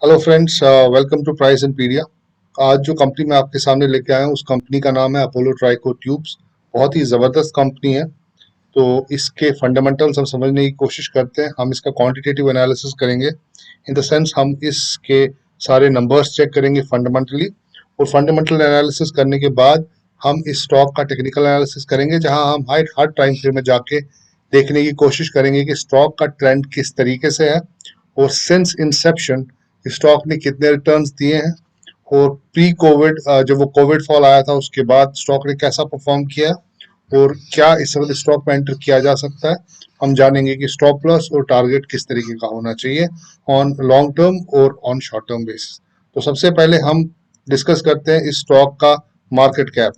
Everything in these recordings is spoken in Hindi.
Hello friends, welcome to price empedia. आज जो कंपनी मैं आपके सामने लेके आया हूँ उस कंपनी का नाम है अपोलो ट्राइको ट्यूब्स। बहुत ही ज़बरदस्त कंपनी है। तो इसके फंडामेंटल्स हम समझने की कोशिश करते हैं। हम इसका क्वांटिटेटिव एनालिसिस करेंगे, इन द सेंस हम इसके सारे नंबर्स चेक करेंगे फंडामेंटली, और फंडामेंटल एनालिसिस करने के बाद हम इस स्टॉक का टेक्निकल एनालिसिस करेंगे, जहां हम हर टाइम फ्रेम में जाके देखने की कोशिश करेंगे कि स्टॉक का ट्रेंड किस तरीके से है, और सिंस इंसेप्शन स्टॉक ने कितने रिटर्न्स दिए हैं, और प्री कोविड जब वो कोविड फॉल आया था उसके बाद स्टॉक ने कैसा परफॉर्म किया, और क्या इस वक्त स्टॉक में एंटर किया जा सकता है। हम जानेंगे कि स्टॉप लॉस और टारगेट किस तरीके का होना चाहिए ऑन लॉन्ग टर्म और ऑन शॉर्ट टर्म बेसिस। तो सबसे पहले हम डिस्कस करते हैं इस स्टॉक का मार्केट कैप।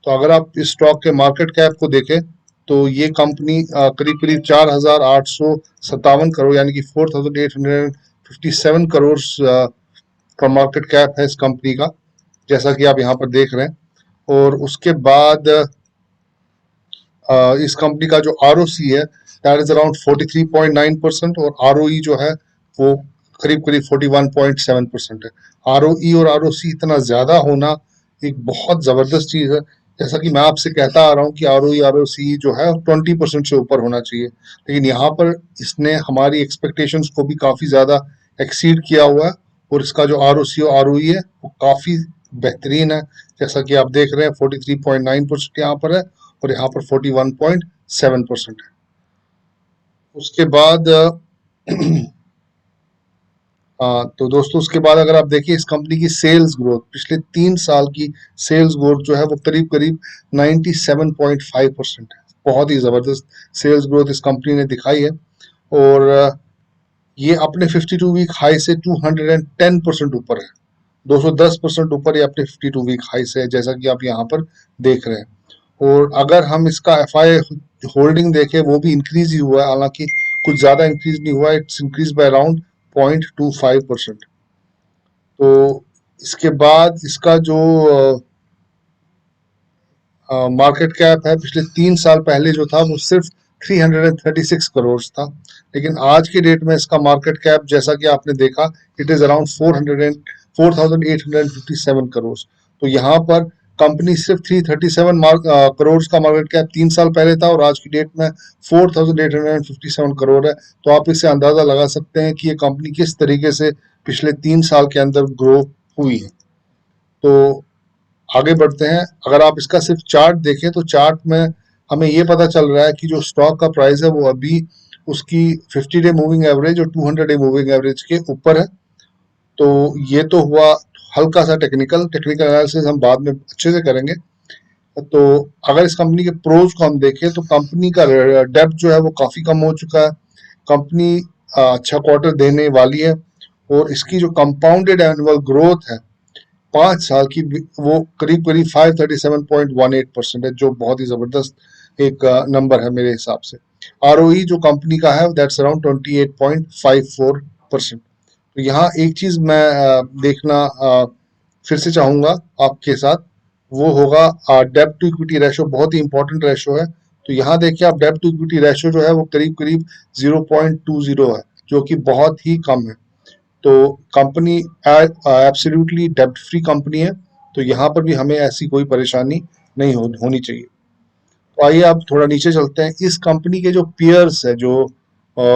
तो अगर आप इस स्टॉक के मार्केट कैप को देखें तो ये कंपनी करीब करीब 4,857 करोड़ यानी कि 4,857 करोड़ का मार्केट कैप है इस कंपनी का, जैसा कि आप यहाँ पर देख रहे हैं। और उसके बाद इस कंपनी का जो आरओसी है दैट इज अराउंड 43.9%, और आरओई जो है वो करीब करीब 41.7% है। आरओई और आरओसी इतना ज्यादा होना एक बहुत जबरदस्त चीज है। जैसा कि मैं आपसे कहता आ रहा हूँ कि आरओई आरओसी जो है 20% से ऊपर होना चाहिए, लेकिन यहाँ पर इसने हमारी एक्सपेक्टेशंस को भी काफी ज्यादा एक्सीड किया हुआ है, और इसका जो आरओसी और आरओई है वो काफी बेहतरीन है। जैसा कि आप देख रहे हैं 43.9% यहाँ पर है, और यहाँ पर 41.7% है। उसके बाद तो दोस्तों उसके बाद अगर आप देखिए इस कंपनी की सेल्स ग्रोथ, पिछले 3 साल की सेल्स ग्रोथ जो है वो करीब करीब 97.5% है। बहुत ही जबरदस्त सेल्स ग्रोथ इस कंपनी ने दिखाई है, और ये अपने 52 वीक हाई से 210% ऊपर है। 210% ऊपर ये अपने 52 वीक हाई से है, जैसा कि आप यहाँ पर देख रहे हैं। और अगर हम इसका एफआई होल्डिंग देखें वो भी इंक्रीज ही हुआ है, हालांकि कुछ ज्यादा इंक्रीज नहीं हुआ है, इट्स इंक्रीज बाय अराउंड 0.25%। तो इसके बाद इसका जो मार्केट कैप है पिछले 3 साल पहले जो था वो सिर्फ 336 करोड़ था, लेकिन आज की डेट में इसका मार्केट कैप जैसा कि आपने देखा इट इज अराउंड 4,857 करोड़। तो यहाँ पर कंपनी सिर्फ 337 करोड़ का मार्केट कैप 3 साल पहले था, और आज की डेट में 4,857 करोड़ है। तो आप इससे अंदाजा लगा सकते हैं कि ये कंपनी किस तरीके से पिछले 3 साल के अंदर ग्रो हुई है। तो आगे बढ़ते हैं। अगर आप इसका सिर्फ चार्ट देखें तो चार्ट में हमें ये पता चल रहा है कि जो स्टॉक का प्राइस है वो अभी उसकी 50 डे मूविंग एवरेज और 200 डे मूविंग एवरेज के ऊपर है। तो ये तो हुआ हल्का सा टेक्निकल टेक्निकल एनालिसिस, हम बाद में अच्छे से करेंगे। तो अगर इस कंपनी के प्रोज को हम देखें तो कंपनी का डेब्ट जो है वो काफी कम हो चुका है। कंपनी अच्छा क्वार्टर देने वाली है, और इसकी जो कंपाउंडेड एनुअल ग्रोथ है 5 साल की वो करीब करीब 537.18% है, जो बहुत ही जबरदस्त एक नंबर है मेरे हिसाब से। आरओई जो कंपनी का है दैट्स अराउंड 28.54%। तो यहाँ एक चीज मैं देखना फिर से चाहूंगा आपके साथ, वो होगा डेब्ट टू इक्विटी रेशो। बहुत ही इंपॉर्टेंट रेशो है। तो यहाँ देखिए आप डेब्ट टू इक्विटी रेशो जो है वो करीब करीब 0.20 है, जो कि बहुत ही कम है। तो कंपनी एब्सोल्युटली डेब्ट फ्री कंपनी है, तो यहाँ पर भी हमें ऐसी कोई परेशानी नहीं होनी चाहिए। तो आइए आप थोड़ा नीचे चलते हैं। इस कंपनी के जो पियर्स है जो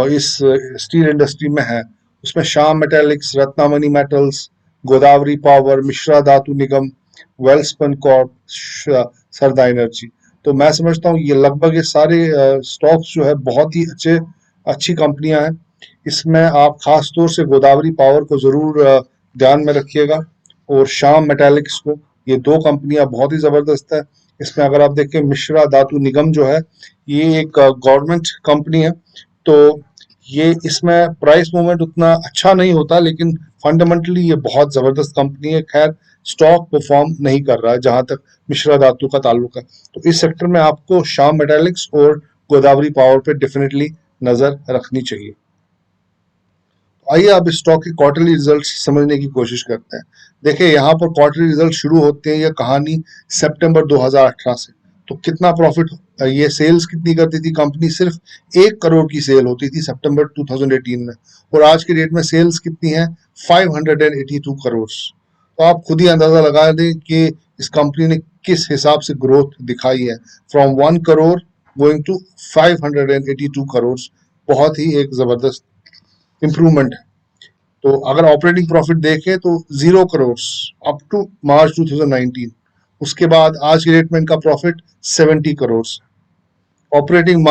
इस स्टील इंडस्ट्री में है, उसमें श्याम मेटालिक्स, रत्नामणि मेटल्स, गोदावरी पावर, मिश्रा धातु निगम, वेल्सपन कॉर्प, सरदा एनर्जी। तो मैं समझता हूँ ये लगभग ये सारे स्टॉक्स जो है बहुत ही अच्छी कंपनियां हैं। इसमें आप खास तौर से गोदावरी पावर को जरूर ध्यान में रखिएगा, और श्याम मेटालिक्स को। ये दो कंपनियां बहुत ही जबरदस्त है। इसमें अगर आप देखें मिश्रा धातु निगम जो है ये एक गवर्नमेंट कंपनी है। तो ये इसमें प्राइस मूवमेंट उतना अच्छा नहीं होता, लेकिन फंडामेंटली ये बहुत जबरदस्त कंपनी है। खैर स्टॉक परफॉर्म नहीं कर रहा है जहां तक मिश्रा धातु का ताल्लुक है। तो इस सेक्टर में आपको श्याम मेटालिक्स और गोदावरी पावर पे डेफिनेटली नजर रखनी चाहिए। आइए अब इस स्टॉक के क्वार्टरली रिजल्ट समझने की कोशिश करते हैं। देखिए यहाँ पर क्वार्टरली रिजल्ट शुरू होते हैं, यह कहानी सितंबर 2018 से। तो कितना प्रॉफिट, ये सेल्स कितनी करती थी कंपनी, सिर्फ 1 करोड़ की सेल होती थी सितंबर 2018 में, और आज की डेट में सेल्स कितनी है, 582 करोड़। तो आप खुद ही अंदाजा लगा दें कि इस कंपनी ने किस हिसाब से ग्रोथ दिखाई है, from 1 crore going to 582 crore. बहुत ही एक जबरदस्त इंप्रूवमेंट है। तो अगर ऑपरेटिंग प्रॉफिट देखें तो 0 करोड़ अप टू मार्च 2019, उसके बाद आज की डेट में इनका प्रॉफिट 70 करोड़। ऑपरेटिंग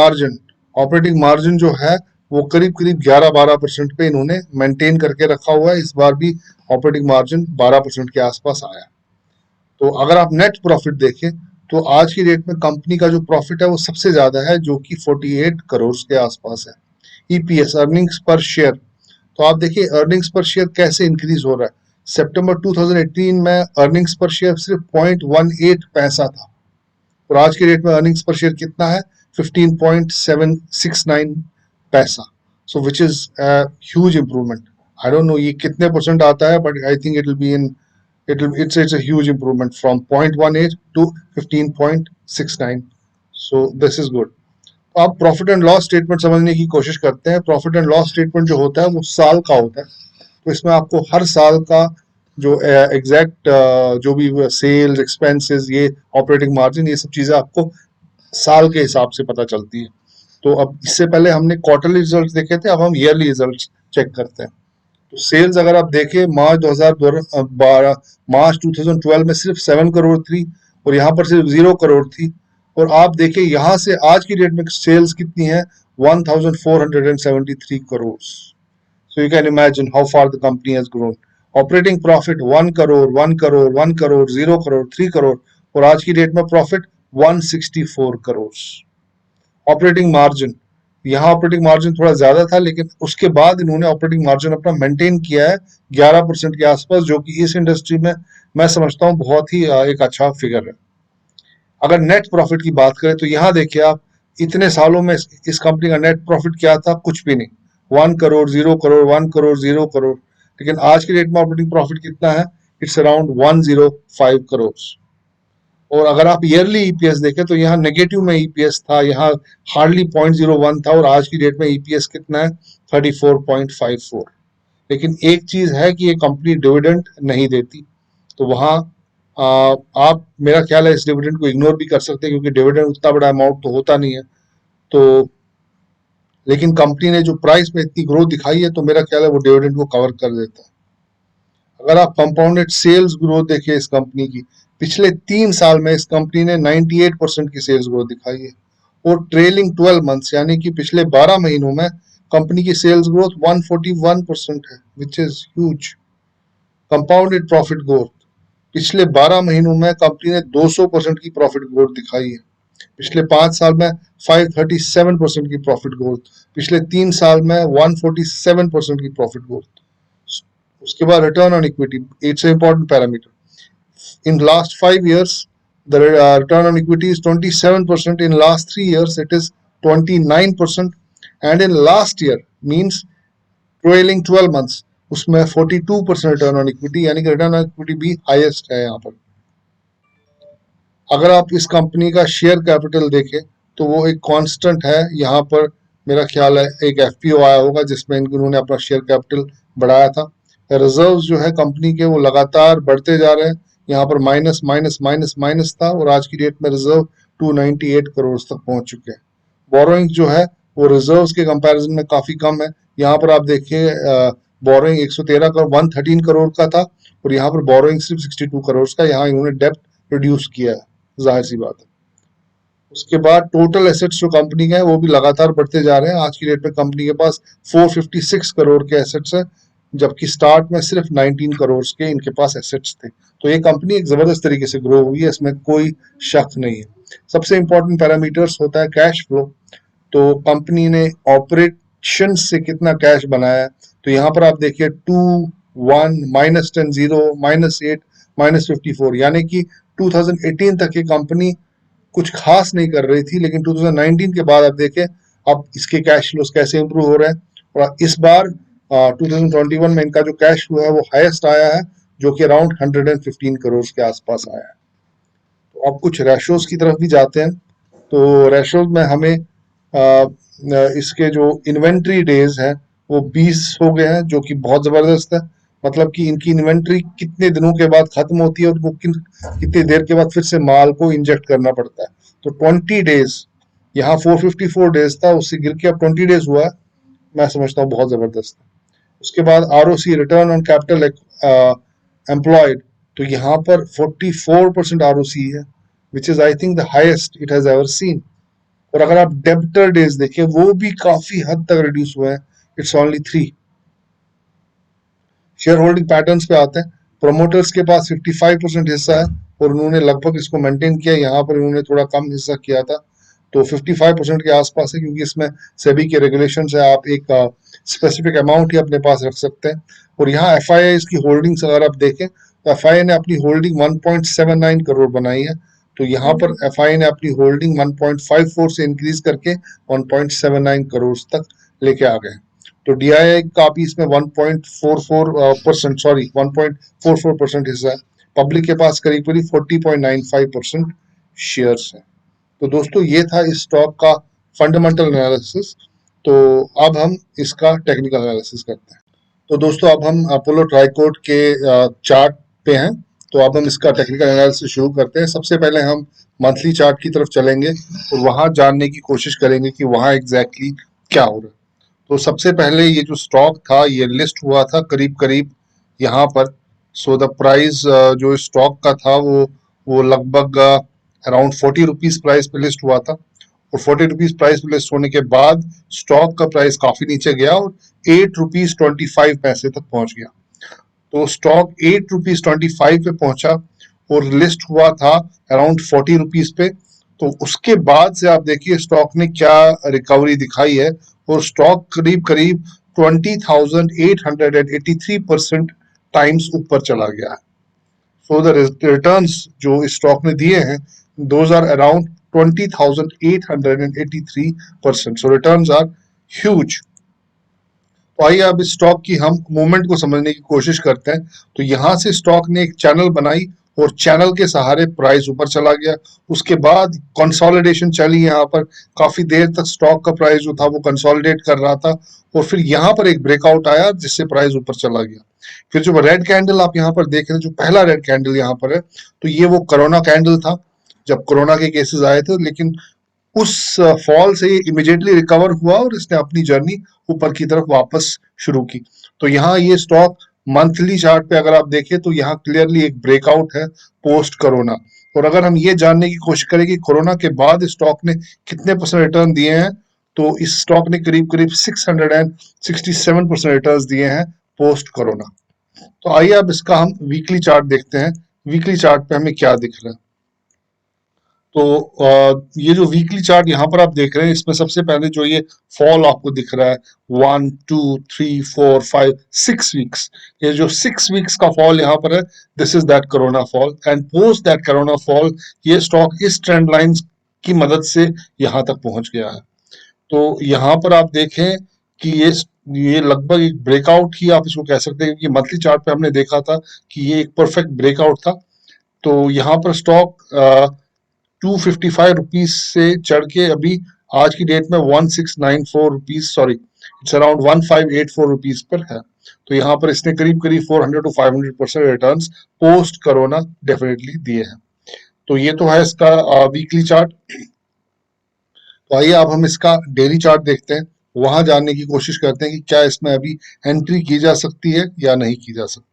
मार्जिन जो है वो करीब करीब 11-12% पे इन्होंने मेंटेन करके रखा हुआ है। इस बार भी ऑपरेटिंग मार्जिन 12% के आसपास आया। तो अगर आप नेट प्रॉफिट देखें तो आज की डेट में कंपनी का जो प्रॉफिट है वो सबसे ज्यादा है, जो कि 48 करोड़ के आसपास है। ईपीएस, अर्निंग्स पर शेयर, तो आप देखिए अर्निंग्स पर शेयर कैसे इंक्रीज हो रहा है। सितंबर 2018 में अर्निंग्स पर शेयर सिर्फ 0.18 पैसा था, और आज की डेट में अर्निंग्स पर शेयर कितना है, 15.769 पैसा। So which is huge improvement. I don't know ये कितने परसेंट आता है, but I think it will be in it's a huge improvement from 0.18 to 15.69. So this is good. तो आप प्रॉफिट एंड लॉस स्टेटमेंट समझने की कोशिश करते हैं। प्रॉफिट एंड लॉस स्टेटमेंट जो होता है वो साल का होता है, तो इसमें आपको हर साल का जो एग्जैक्ट जो भी सेल्स एक्सपेंसेस, ये ऑपरेटिंग मार्जिन, ये सब चीजें आपको साल के हिसाब से पता चलती है। तो अब इससे पहले हमने क्वार्टरली रिजल्ट देखे थे, अब हम ईयरली रिजल्ट चेक करते हैं। तो सेल्स अगर आप देखें मार्च 2012, मार्च 2012 में सिर्फ 7 करोड़ थी, और यहाँ पर सिर्फ 0 करोड़ थी। और आप देखें यहाँ से आज की डेट में सेल्स कितनी है, 1473 crore. So you can imagine how far the company has grown. Operating profit 1 crore, 1 crore, 1 crore, 0 crore, 3 crore, और आज की डेट में प्रॉफिट 164 करोड़। ऑपरेटिंग मार्जिन, यहाँ ऑपरेटिंग मार्जिन थोड़ा ज्यादा था, लेकिन उसके बाद इन्होंने ऑपरेटिंग मार्जिन अपना मेंटेन किया है 11% के आसपास, जो कि इस इंडस्ट्री में मैं समझता हूँ बहुत ही एक अच्छा फिगर है। अगर नेट प्रॉफिट की बात करें तो यहाँ देखिए आप, इतने सालों में इस कंपनी का नेट प्रॉफिट क्या था, कुछ भी नहीं। 1 करोड़, 0 करोड़, 1 करोड़, 0 करोड़, लेकिन आज की डेट में ऑपरेटिंग प्रॉफिट कितना है, इट्स अराउंड 105 करोड़। और अगर आप ईयरली ईपीएस देखें तो यहाँ नेगेटिव में ईपीएस था, यहाँ हार्डली 0.01 था, और आज की डेट में ईपीएस कितना है, 34.54। लेकिन एक चीज है कि ये कंपनी डिविडेंड नहीं देती, तो वहाँ आप, मेरा ख्याल है, इस डिविडेंड को इग्नोर भी कर सकते हैं, क्योंकि डिविडेंड उतना बड़ा अमाउंट तो होता नहीं है। तो लेकिन कंपनी ने जो प्राइस में इतनी ग्रोथ दिखाई है, तो मेरा ख्याल है वो डिविडेंड को कवर कर देता है। अगर आप कंपाउंडेड सेल्स ग्रोथ देखें इस कंपनी की, पिछले 3 साल में इस कंपनी ने 98% की सेल्स ग्रोथ दिखाई है, और ट्रेलिंग 12 मंथ्स यानी कि पिछले 12 महीनों में कंपनी की सेल्स ग्रोथ 141% है, विच is huge. Compounded profit growth, पिछले 12 महीनों में कंपनी ने 200% की प्रॉफिट ग्रोथ दिखाई है। पिछले 5 साल में 537% की प्रॉफिट ग्रोथ, पिछले 3 साल में 147% की प्रॉफिट ग्रोथ। उसके बाद return on equity, it's important parameter. in last 5 years the return on equity is 27%, in last 3 years it is 29%, and in last year means trailing 12 months उसमें 42% रिटर्न ऑन इक्विटी, यानी कि रिटर्न ऑन इक्विटी भी हाईएस्ट है यहाँ पर। अगर आप इस कंपनी का शेयर कैपिटल देखें तो वो एक कांस्टेंट है। यहाँ पर मेरा ख्याल है एक एफपीओ आया होगा जिसमें इन्होंने अपना शेयर कैपिटल बढ़ाया था। रिजर्व्स जो है कंपनी के वो लगातार बढ़ते जा रहे हैं। यहाँ पर माइनस माइनस माइनस माइनस था, और आज की डेट में रिजर्व 298 करोड़ तक पहुंच चुके हैं। बोरोइंग जो है वो रिजर्व्स के कंपैरिजन में काफी कम है। यहाँ पर आप देखिए बोरोइंग 113 करोड़ 113 करोड़ का था, और यहाँ पर बोरोइंग सिर्फ 62 करोड़ का। यहाँ इन्होंने डेप्ट रिड्यूस किया है, जाहिर सी बात है। उसके बाद टोटल एसेट्स जो कंपनी के हैं वो भी लगातार बढ़ते जा रहे हैं। आज की डेट में कंपनी के पास 456 करोड़ के एसेट्स हैं, जबकि स्टार्ट में सिर्फ 19 करोड़ के इनके पास एसेट्स थे। तो ये कंपनी एक जबरदस्त तरीके से ग्रो हुई है, इसमें कोई शक नहीं है। सबसे इंपॉर्टेंट पैरामीटर्स होता है कैश फ्लो। तो कंपनी ने ऑपरेशन से कितना कैश बनाया है, तो यहाँ पर आप देखिए 2, 1, -10, 0, -8, -54, यानी कि 2018 तक ये कंपनी कुछ खास नहीं कर रही थी, लेकिन 2019 के बाद आप देखें अब इसके कैश फ्लोस कैसे इंप्रूव हो रहे हैं। और इस बार 2021 में इनका जो कैश फ्लो है वो हाईएस्ट आया है, जो कि अराउंड 115 करोड़ के आसपास आया है। अब कुछ रेशोज की तरफ भी जाते हैं। तो रेशोज में हमें इसके जो इन्वेंट्री डेज हैं वो 20 हो गए हैं, जो कि बहुत जबरदस्त है। मतलब कि इनकी इन्वेंट्री कितने दिनों के बाद खत्म होती है और वो कितनी देर के बाद फिर से माल को इंजेक्ट करना पड़ता है। तो 20 डेज, यहाँ 454 डेज था, उससे गिर के अब 20 डेज हुआ है। मैं समझता हूँ बहुत जबरदस्त है। उसके बाद ROC, return on capital employed, तो यहाँ पर 44% आरओसी है, which is I think the highest it has ever seen. और अगर आप डेब्टर डेज देखें वो भी काफी हद तक रिड्यूस हुए हैं, it's only 3। Share holding patterns पे आते हैं। प्रोमोटर्स के पास 55% हिस्सा है और उन्होंने लगभग इसको मेंटेन किया। यहाँ पर उन्होंने थोड़ा कम हिस्सा किया था, तो 55% के आसपास है, क्योंकि इसमें सेबी के रेगुलेशन है, आप एक स्पेसिफिक अमाउंट ही अपने पास रख सकते हैं। और यहाँ एफ आई आई की होल्डिंग्स अगर आप देखें तो एफ आई आई ने अपनी होल्डिंग 1.79 करोड़ बनाई है। तो यहाँ पर एफ आई आई ने अपनी होल्डिंग 1.54 से इंक्रीज करके 1.79 करोड़ तक लेके आ गए। तो डीआईआई का भी इसमें 1.44% सॉरी 1.44% हिस्सा है। पब्लिक के पास करीब करीब 40.95% शेयर्स हैं। तो दोस्तों ये था इस स्टॉक का फंडामेंटल एनालिसिस। तो अब हम इसका टेक्निकल एनालिसिस करते हैं। तो दोस्तों अब हम अपोलो ट्राइकोट के चार्ट पे हैं। तो अब हम इसका टेक्निकल एनालिसिस शुरू करते हैं। सबसे पहले हम मंथली चार्ट की तरफ चलेंगे और वहां जानने की कोशिश करेंगे कि वहां एग्जैक्टली क्या हो रहा है। तो सबसे पहले ये जो स्टॉक था ये लिस्ट हुआ था करीब करीब यहाँ पर। सो द प्राइस जो स्टॉक का था वो लगभग अराउंड 40 रुपीज प्राइस पे लिस्ट हुआ था। और 40 रुपीज प्राइस पे लिस्ट होने के बाद स्टॉक का प्राइस काफी नीचे गया और 8 रुपीज 25 पैसे तक पहुंच गया। तो स्टॉक 8 रुपीज 25 पे पहुंचा और लिस्ट हुआ था अराउंड 40 रुपीज पे। तो उसके बाद से आप देखिए स्टॉक ने क्या रिकवरी दिखाई है और स्टॉक करीब करीब 20,883% टाइम्स ऊपर चला गया है। सो द रिटर्न्स जो इस स्टॉक ने दिए हैं those are around 20,883%। So returns are huge. तो आइए अब इस स्टॉक की हम मूवमेंट को समझने की कोशिश करते हैं। तो यहाँ से स्टॉक ने एक चैनल बनाई और चैनल के सहारे प्राइस ऊपर चला गया। उसके बाद कंसोलिडेशन चली यहाँ पर, काफी देर तक स्टॉक का प्राइस जो था वो कंसोलिडेट कर रहा था और फिर यहाँ पर एक ब्रेकआउट आया जिससे प्राइस ऊपर चला गया। फिर जो रेड कैंडल आप यहाँ पर देख रहे हैं, जो पहला रेड कैंडल यहाँ पर है, तो ये वो कोरोना कैंडल था जब कोरोना के केसेस आए थे। लेकिन उस फॉल से ये इमिडिएटली रिकवर हुआ और इसने अपनी जर्नी ऊपर की तरफ वापस शुरू की। तो यहाँ ये स्टॉक मंथली चार्ट पे अगर आप देखें तो यहाँ क्लियरली एक ब्रेकआउट है पोस्ट कोरोना। और अगर हम ये जानने की कोशिश करें कि कोरोना के बाद स्टॉक ने कितने परसेंट रिटर्न दिए हैं, तो इस स्टॉक ने करीब करीब 667% रिटर्न दिए हैं पोस्ट कोरोना। तो आइए अब इसका हम वीकली चार्ट देखते हैं। वीकली चार्ट पे हमें क्या दिख रहा है। तो ये जो वीकली चार्ट यहाँ पर आप देख रहे हैं, इसमें सबसे पहले जो ये फॉल आपको दिख रहा है 1 2 3 4 5 6 वीक्स, ये जो 6 वीक्स का फॉल यहाँ पर है, this is that corona fall. And post that corona fall ये स्टॉक इस ट्रेंड लाइन की मदद से यहाँ तक पहुंच गया है। तो यहाँ पर आप देखें कि ये लगभग एक ब्रेकआउट ही आप इसको कह सकते हैं, क्योंकि मंथली चार्ट पे हमने देखा था कि ये एक परफेक्ट ब्रेकआउट था। तो यहाँ पर स्टॉक 255 रुपीज से चढ़ के अभी आज की डेट में 1694 rupees, sorry it's around 1584 rupees per है। तो यहाँ पर इसने करीब करीब 400 to 500% returns post corona definitely दिए हैं। तो ये तो है इसका वीकली चार्ट। तो आइए अब हम इसका डेली चार्ट देखते हैं, वहां जानने की कोशिश करते हैं कि क्या इसमें अभी एंट्री की जा सकती है या नहीं की जा सकती।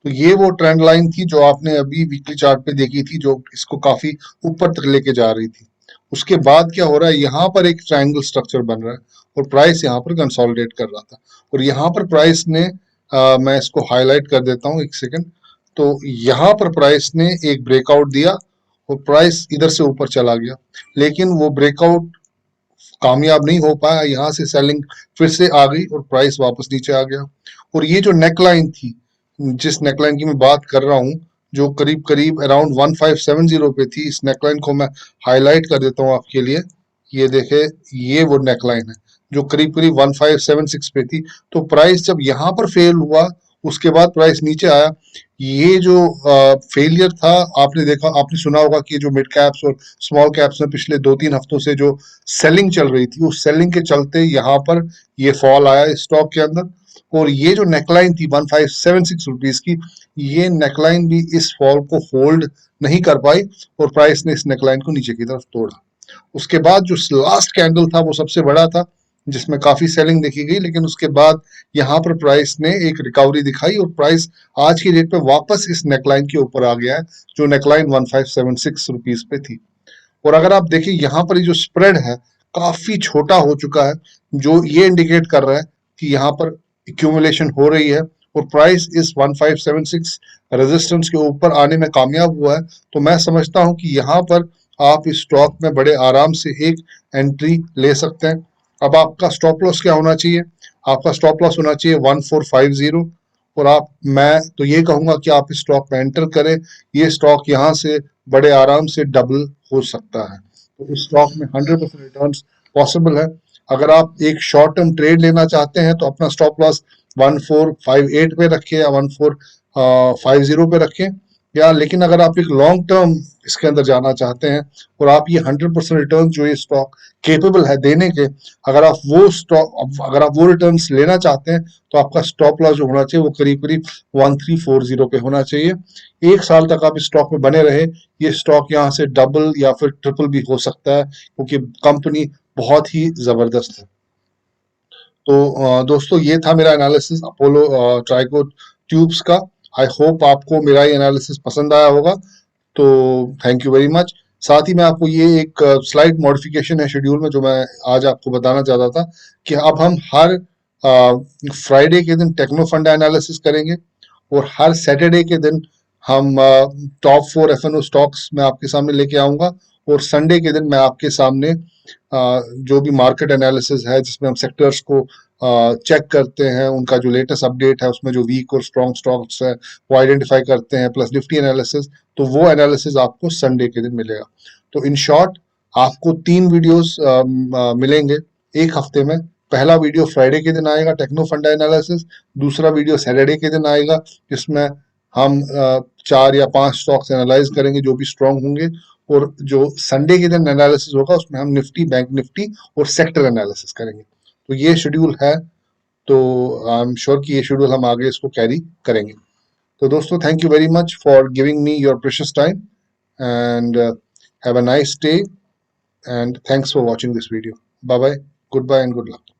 तो ये वो ट्रेंड लाइन थी जो आपने अभी वीकली चार्ट पे देखी थी, जो इसको काफी ऊपर तक लेके जा रही थी। उसके बाद क्या हो रहा है, यहाँ पर एक ट्रायंगल स्ट्रक्चर बन रहा है और प्राइस यहाँ पर कंसोलिडेट कर रहा था। और यहाँ पर प्राइस ने मैं इसको हाईलाइट कर देता हूँ एक सेकेंड। तो यहाँ पर प्राइस ने एक ब्रेकआउट दिया और प्राइस इधर से ऊपर चला गया, लेकिन वो ब्रेकआउट कामयाब नहीं हो पाया। यहाँ से सेलिंग फिर से आ गई और प्राइस वापस नीचे आ गया। और ये जो नेकलाइन थी, जिस नेकलाइन की मैं बात कर रहा हूँ, जो करीब करीब अराउंड 1570 पे थी, इस नेकलाइन को मैं हाईलाइट कर देता हूँ आपके लिए। ये देखे, ये वो नेकलाइन है जो करीब करीब 1576 पे थी। तो प्राइस जब यहाँ पर फेल हुआ उसके बाद प्राइस नीचे आया। ये जो फेलियर था, आपने देखा, आपने सुना होगा कि जो मिड कैप्स और स्मॉल कैप्स में पिछले 2-3 हफ्तों से जो सेलिंग चल रही थी, उस सेलिंग के चलते यहाँ पर ये फॉल आया इस स्टॉक के अंदर। और ये जो नेकलाइन थी 1576 रुपीज की, ये नेकलाइन भी इस फॉल को होल्ड नहीं कर पाई और प्राइस ने इस नेकलाइन को नीचे की तरफ तोड़ा। उसके बाद जो लास्ट कैंडल था वो सबसे बड़ा था, जिसमें काफी सेलिंग देखी गई, लेकिन उसके बाद यहाँ पर प्राइस ने एक रिकवरी दिखाई और प्राइस आज की डेट पे वापस इस नेकलाइन के ऊपर आ गया है, जो नेकलाइन 1576 रुपीज पे थी। और अगर आप देखिए यहाँ पर जो स्प्रेड है काफी छोटा हो चुका है, जो ये इंडिकेट कर रहा है कि यहाँ पर एक्यूमुलेशन हो रही है और प्राइस इस 1576 रेजिस्टेंस के ऊपर आने में कामयाब हुआ है। तो मैं समझता हूँ कि यहाँ पर आप इस स्टॉक में बड़े आराम से एक एंट्री ले सकते हैं। अब आपका स्टॉप लॉस क्या होना चाहिए? आपका स्टॉप लॉस होना चाहिए 1450। और मैं तो ये कहूंगा कि आप इस स्टॉक में एंटर करें। ये स्टॉक यहाँ से बड़े आराम से डबल हो सकता है। तो इस स्टॉक में 100% रिटर्न पॉसिबल है। अगर आप एक शॉर्ट टर्म ट्रेड लेना चाहते हैं तो अपना स्टॉप लॉस 1458 पे रखें या 1450 पे रखें। या लेकिन अगर आप एक लॉन्ग टर्म इसके अंदर जाना चाहते हैं और आप ये 100% रिटर्न जो ये स्टॉक केपेबल है देने के, अगर आप वो रिटर्न लेना चाहते हैं तो आपका स्टॉप लॉस जो होना चाहिए वो करीब करीब 1340 पे होना चाहिए। 1 साल तक आप इस स्टॉक में बने रहे, ये स्टॉक यहाँ से डबल या फिर ट्रिपल भी हो सकता है, क्योंकि कंपनी बहुत ही जबरदस्त है। तो दोस्तों, ये था मेरा एनालिसिस अपोलो ट्राइको ट्यूब्स का। आई होप आपको मेरा ये एनालिसिस पसंद आया होगा। तो थैंक यू वेरी मच। साथ ही मैं आपको ये एक स्लाइड मॉडिफिकेशन है शेड्यूल में, जो मैं आज आपको बताना चाहता था कि अब हम हर फ्राइडे के दिन टेक्नो फंडा एनालिसिस करेंगे और हर सैटरडे के दिन हम टॉप 4 एफएनओ स्टॉक्स मैं आपके सामने लेके आऊंगा। और संडे के दिन मैं आपके सामने जो भी मार्केट एनालिसिस है, जिसमें हम सेक्टर्स को चेक करते हैं, उनका जो लेटेस्ट अपडेट है उसमें जो वीक और स्ट्रॉन्ग स्टॉक्स है वो आइडेंटिफाई करते हैं, प्लस निफ्टी एनालिसिस, तो वो एनालिसिस आपको संडे के दिन मिलेगा। तो इन शॉर्ट, आपको 3 वीडियोस मिलेंगे एक हफ्ते में। पहला वीडियो फ्राइडे के दिन आएगा टेक्नो फंडा एनालिसिस, दूसरा वीडियो सैटरडे के दिन आएगा जिसमें हम 4 या 5 स्टॉक्स एनालाइज करेंगे जो भी स्ट्रॉन्ग होंगे। और जो संडे के दिन एनालिसिस होगा उसमें हम निफ्टी, बैंक निफ्टी और सेक्टर एनालिसिस करेंगे। तो ये शेड्यूल है। तो आई एम श्योर कि ये शेड्यूल हम आगे इसको कैरी करेंगे। तो दोस्तों, thank you very much for giving me your precious time and have a nice day and thanks for watching this video. Bye bye, goodbye and good luck.